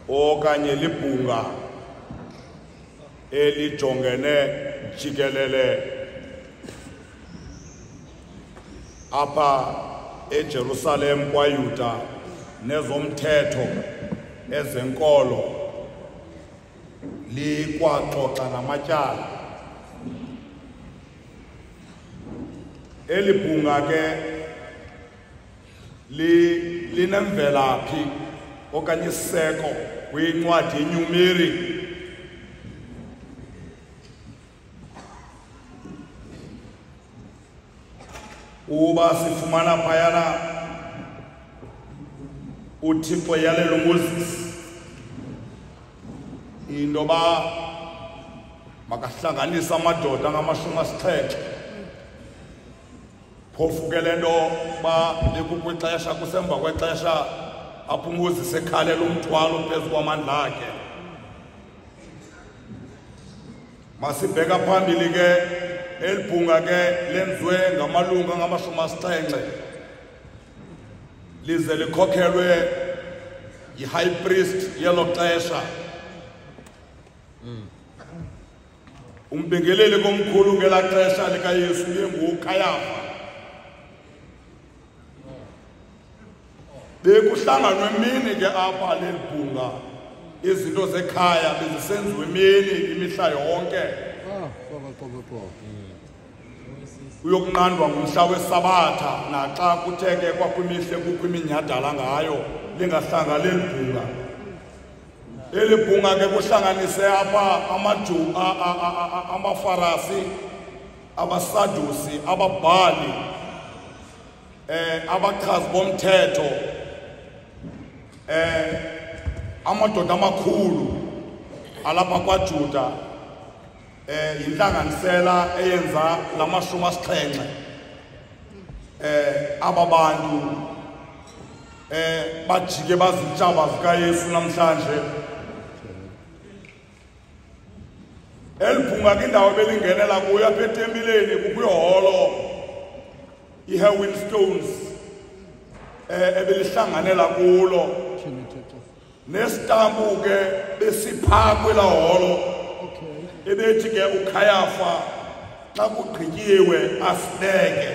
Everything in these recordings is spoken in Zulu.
okanye libhunga elijongene jikelele apha eJerusalem kwaYuda nezomthetho ezenkolo likwaxoxa namatyala. Elibhunga ke linemvelaphi okanye iseko kwincwadi yeNumeri. Uba sifumana phayana uThixo yalela uMoses indoba makahlanganisa amadoda angama-70. Phofu ke lento ba bekukwixesha kusemva kwexesha apho uMoses ekhalela umthwalo phezu kwamandla akhe. Masibheka phambili ke elibhunga ke lenziwe ngamalungu angama-70 lize likhokhelwe yi-high priest yelo xesha. Umbingeleli komkhulu ngela xesha likaYesu yenguKayafa. Bekuhlanganwe emini ke apha lelibhunga, izinto zekhaya bezisenziwe emini imihla yonke. Uyokunqandwa ngumhla weSabatha naxa kuthe ke kwakwimihle kukho iminyhadala ngayo lingahlanga lelibhunga. Elibhunga ke kuhlanganise apha amaFarisi, abaSadusi, ababhali, abachazi bomthetho, amadoda amakhulu alapha kwaJuda, yintlanganisela eyenza la-70. Aba bantu bajike bazitshaba zikaYesu namhlanje. Elibhunga ke indawo belingenela kuyo apha etempileni kukho iholo, i-Hewin Stones, ebelihlanganela kulo nestampu ke besiphaa kwela holo ebethi ke uKayafa xa kugqityiwe asibeke.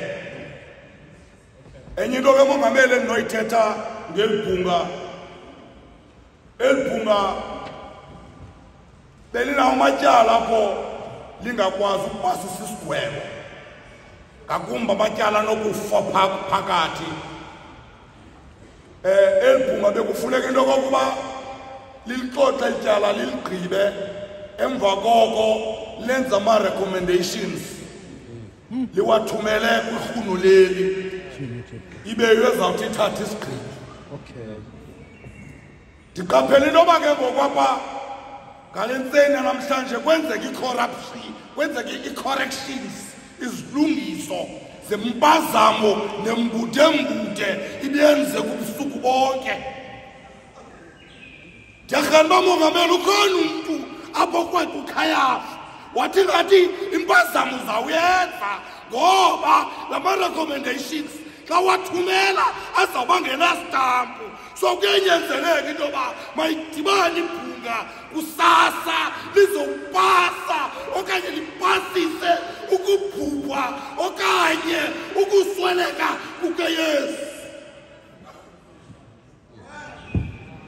Enye into ke mongameli endinoyithetha ngelibhunga, elibhunga belinawo amatyala apho lingakwazi ukuba sisigwebo, ngakumbi amatyala anokufa phakathi. Elibhunga bekufuneka into kokuba lilixoxe ityala liligqibe, emva koko lenza ama-recommendations liwathumele kwirhunuleli ibe ezawuthi ithathe isigqibo. Ndiqaphela into yoba ke ngokwapha ngale ntseni namhlanje kwenzeka i-corruption, kwenzeka i-corrections, izilungiso zempazamo nembude ibenze kubusuku bonke. Ndiyakrala uba mongameli ukhona umntu apho kwathi uKayafa wathi ngathi impazamo uzawuyenza ngoba lama-recommendations xa wathumela azawuba ngenastampu. So kuyenyenzeleka into yoba mayidibane ibhunga kusasa lizopasa okanye lipasise ukubhubha okanye ukusweleka kukaYesu.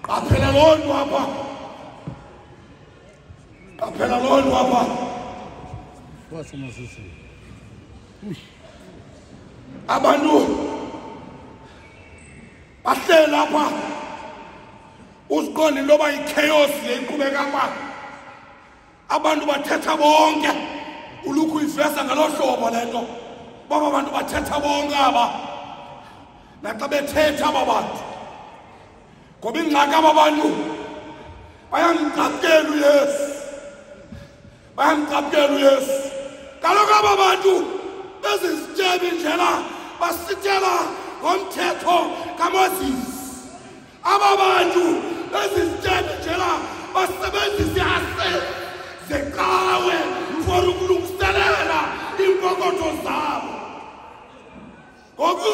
Qaphela loo nto apha, qaphela loo nto apha. Abantu bahleli apha uziqonda into yoba i-chaos le iqhubeka apha. Abantu bathetha bonke, ulukhu uyiveza ngalo hlobo le nto baba abantu bathetha bonke aba. Naxa bethetha aba bantu ngoba ingxaki aba bantu bayamqaphela uYesu, bayamqaphela uYesu. Kaloku aba bantu bezizityebi indlela basitela ngomthetho kaMoses. Aba bantu bezizityebi indlela basebenzisa iase zeqawe for ukulungiselela iimpokotho zabo. Ngoku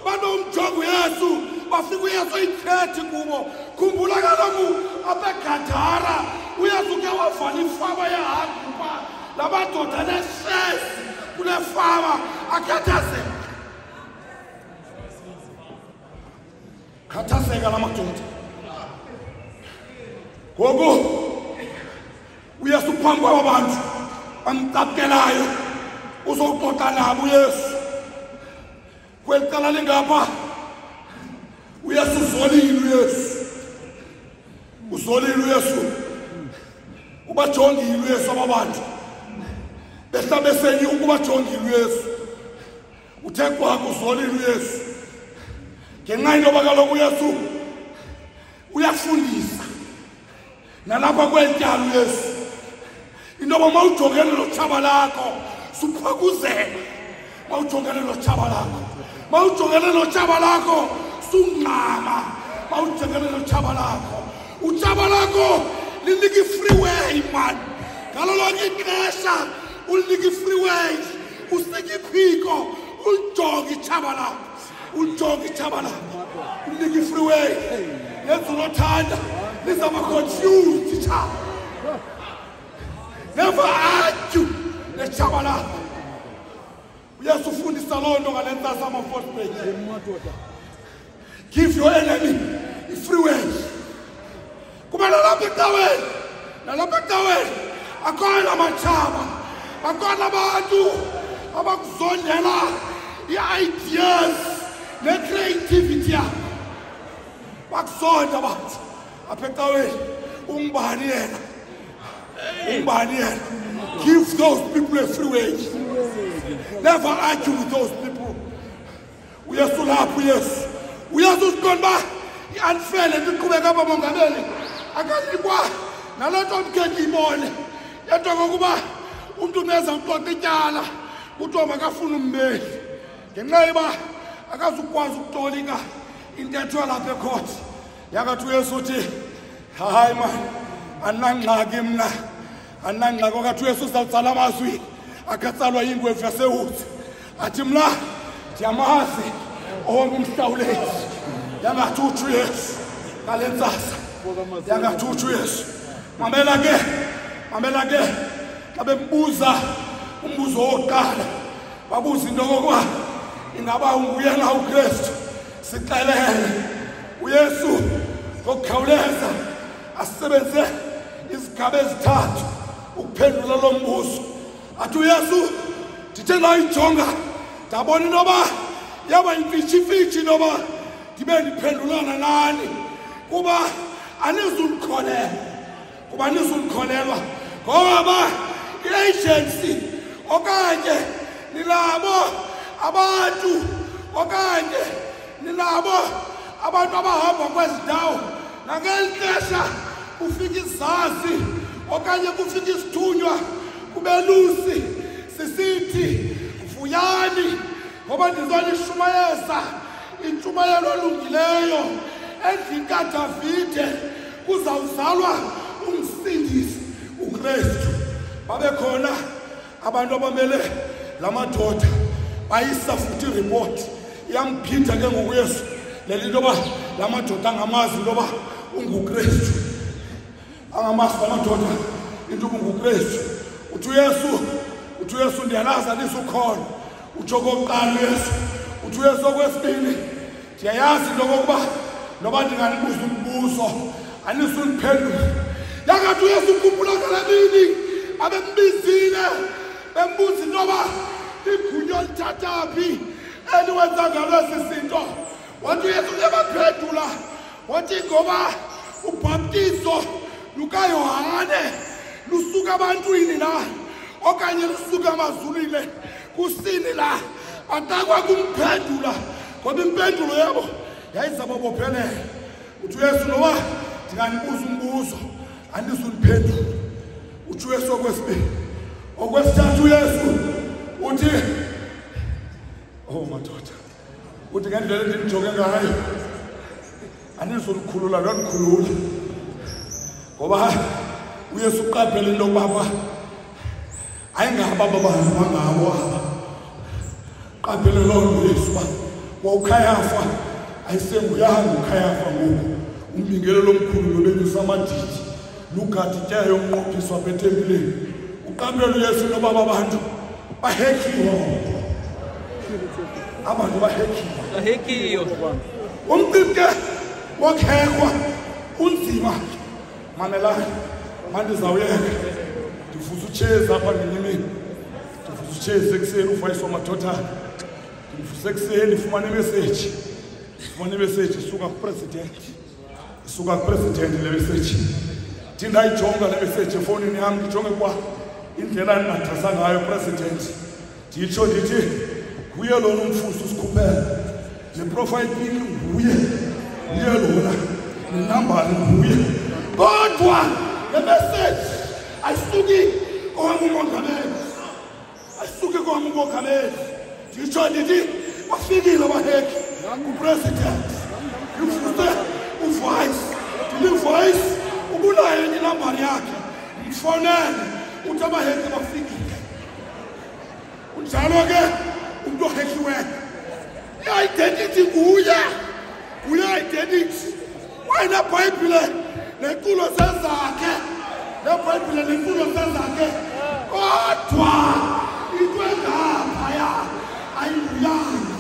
banomjongo uYesu, bafika uYesu ikhethi kubo. Khumbula kaloku apha Gadara uyazuke wavala ifama yehagu phaa labadoda nesesi kule fama akhathazeka la madoda ngoku uyasuphambi kwaba bantu amcapukelayo uzoxoxa nabo uYesu kweli cala lingapha uYesu uzolile uYesu ubajongile uYesu ababantu behlabe senye ukubajongile uYesu uthe kwakho uzolile uYesu ngenxa into bakaloku uYesu uyafundisa nalapha kwetyalo uYesu into mawujongene lotshaba lakho suphakuzela mawujongene lotshaba lakho sungqama mawujongene lotshaba lakho utshaba lakho linika i-freeway man ngalo lonke ixesha ulinika i-freeway usika iphiko ulijonge itshaba lakho ulinika i-freeway yenza unothanda lizaba confused itshaba never argue netshaba lakho uYesu ufundisa loo nto ngale ntsasa ama-fourth page give your enemy i-freeway kuba nalapha ecaweni akhona amatshaba akhona abantu abakuzondela i-ideas ne-creativity yabo bakuzonda abantu apha ecaweni ungubani yena give those people a freeway never argue with those people uYesu lapho uYesu usiqonda uba i-unfair ndiqhubeka apha mongameli akanikwa naloo nto ndikhe ndiyibone yento kokuba umntu neza uxoxa ityala kuthiwa makafuna ummeli ngenxa yoba akazukwazi ukutolika intetho yalapha ekhoti yakathi uYesu uthi hayi man anangxaki mna anangxaki okathi uYesu uzawutsala amazwi akatsalwa yingwevu yasewuthi athi mna ndiyamazi owonke umhlawuleli yangathi uthi uYesu ngale ntsasa yangathi uthi uYesu mamela ke xa bembuza umbuzo wokuqala babuza into kokuba ingaba unguye na uKristu sixelele uYesu ngokukhawuleza asebenze izigaba ezithathu ukuphendula lo mbuzo athi uYesu ndithe ndayijonga ndabona into yoba yaba yimfitshifitshi into yoba ndibe ndiphendulana nani kuba anizundikholelwa ngoba i-agency okanye nilabo abantu okanye nilabo abantu abahamba kwezi ndawo nangeli xesha kufika izazi okanye kufika isithunywa kubelusi sisithi vuyani ngoba ndizalishumayeza intshumayelo olungileyo endlini kaDavide kuzawuzalwa umsindisi uKristu babe khona abantu abamele lamadoda bayisa futhi report iyamphitha ke ngokuYesu leli into ba lamadoda angamazi into ba unguKristu angamazi lamadoda into unguKristu uthi uYesu ndiyalaza lisukhona utsho kokuqala uthi uYesu okwesibini ndiyayazi into kokuba noba ndinganibuza umbuzo anisundiphendula yakathi uYesu ukhumbula kalabini abembizile bembuza into yoba igunyo lithathaphi eliwenza ngalo esi sinto wathi uYesu uyabaphendula wathi ngoba ubhaptizo lukaYohane lusuka abantwini la okanye lusuka emazulwini kusini la batakwa kumphendula ngoba impendulo yabo yayizababophelela uthi uYesu noba ndinganibuza umbuzo andizundiphendula uthi uYesu okwesibini okwesithathu uYesu uthi madoda uthi ngendlela endinijonge ngayo anizulukhulula lonikhulula ngoba uYesu uqaphele into baba ayingaba babantu bangabo aba qaphele loo nto Yesu ba wawukhayafa ayisenguyanga ukhayafa ngoku umbingelelo omkhulu nobenyusa amadidi lugadityayo umnqophiswa betempileni uqambelo Yesu nobaba abantu bahekiwe abantu bahekiwe umcimbi ke wokhekwa unzima mamelani manje zawuyeka ndifuza utsheza apha ngenyimini ndifuza utsheza ekuseni ufayiswa madothana ndifuza ekuseni ifumane imeseji isuka kupresident le meseji ndindayijonga le meseji efowunini yam ndijonge kwa indlela endingathasa ngayo president nditsho ndithi nguye lona umfusi usikhuphela ne-profile pic nguye lona nenambali nguye kodwa le meseji ayisuki kowami umongameli nditsho ndithi bafikile abaheki kupresident ngifuse uvoice ndilivoice ubunayo enye inambari yakhe mfonele uthi abaheki bafikile unjalo ke umuntu ohekiweyo i-identity nguye identity wayena bhayibhile nenculo sezakhe kodwa into engaphaya ayiluyanga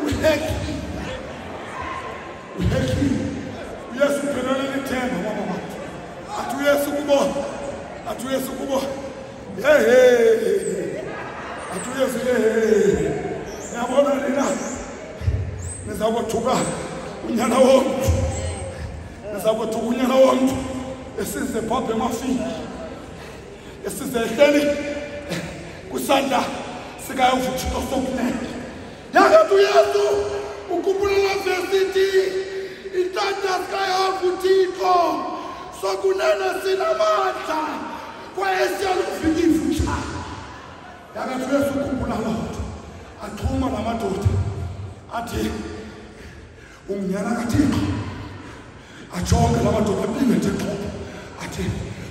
uhekile uyesu uphelele lithemba baba athi uyesu kubo athi uyesu yabona nina niza kwathuka unyana womntu esize bhabhe emafini esize ehleli kwisandla sikayovuthixo sokunene yakathi uyesu ukhumbula vesithi intanda sikayovuthixo sokunene sinamandla kwaye siyalufika ifutsha yakathi uyesu ukhumbula loo nto axhuma namadoda athi umnyana kaThixo ajonge lamadoda ebingethe xhobo athi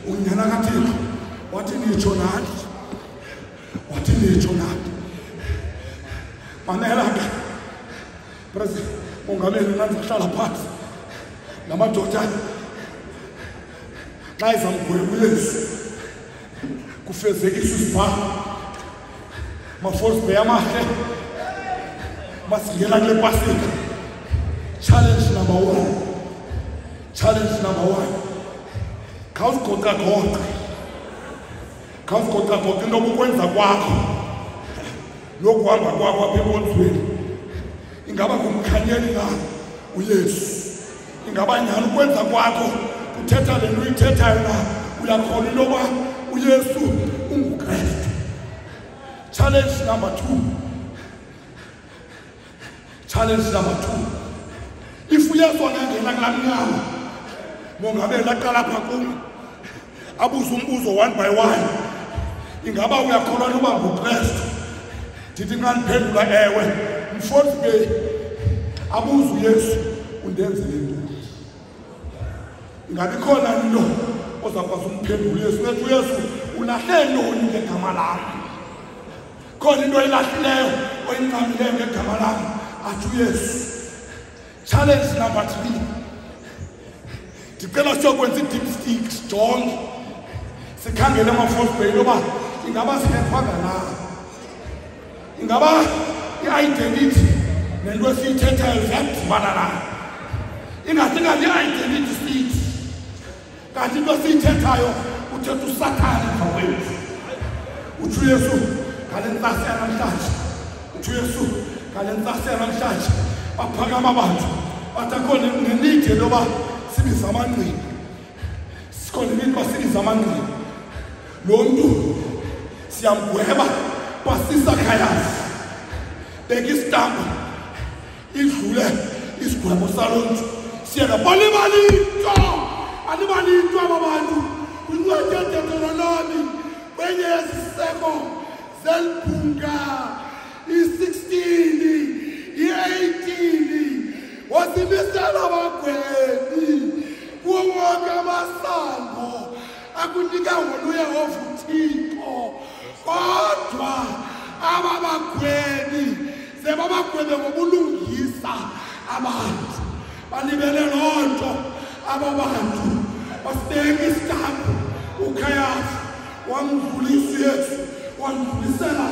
umnyana kaThixo wathi nitsho nani mamela ke president mongameli nandihlala phansi namadoda nayiza mgweba uyesu kufezekiswa isibhamu maforce amahle masingena kule pasika challenge number one khawuzigoqa into okwenza kwakho nokuhamba kwakho apha enkonzweni ingaba ngumkhanyeli na uyesu ingaba nyani ukwenza kwakho kuthetha le nto uyithethayo na uyakholwa into yoba uyesu unguKristu. Challenge number two, if uyesu angangena kulaa mnyango mongameli aqala apha kum abuze umbuzo one by one, ingaba uyakholwa noba nguKristu? Ndithi nxa ndiphendula ewe, mfowethu ke abuze uyesu undenzele ntoni. Ingabi khona into ozakwazi umphendula uyesu ethi uyesu ulahle ntoni ngegama lam, khona into oyilahlileyo oyinqamileyo ngegama lam, athi uyesu. Challenge number 3, ndicela siyokwenza i-dipstick sijonge sikhangele amafosbhey yoba ingaba sikhethwanga na, ingaba i-identity nento esiyithethayo ziyadibana na, ingathi kanti i-identity sithi kanti into esiyithethayo uthetha usathane emva kwethu. Uthi uyesu ngale ntsasi yanamhlanje, uthi uyesu ngale ntsasi yanamhlanje baphakama abantu bathi akho nenide loba sibiza amangqina, sikhona into basibiza amangqina, lo mntu siyamgweba basisa khayazi beka isitambu idlule isigwebo salo mntu siyeka balibalinto aba bantu kwincwadi yaDuteronomi kwenye yeziseko zelibhunga i-16 i-18 wasimisela abagwebi kuwo wonke amasango akunika wona uYehova uThixo, kodwa aba bagwebi sebabagwebe ngobulungisa abantu balibele loo nto aba bantu basibeka isitampu uKhayafa wamdlulisa uYesu wandlulisela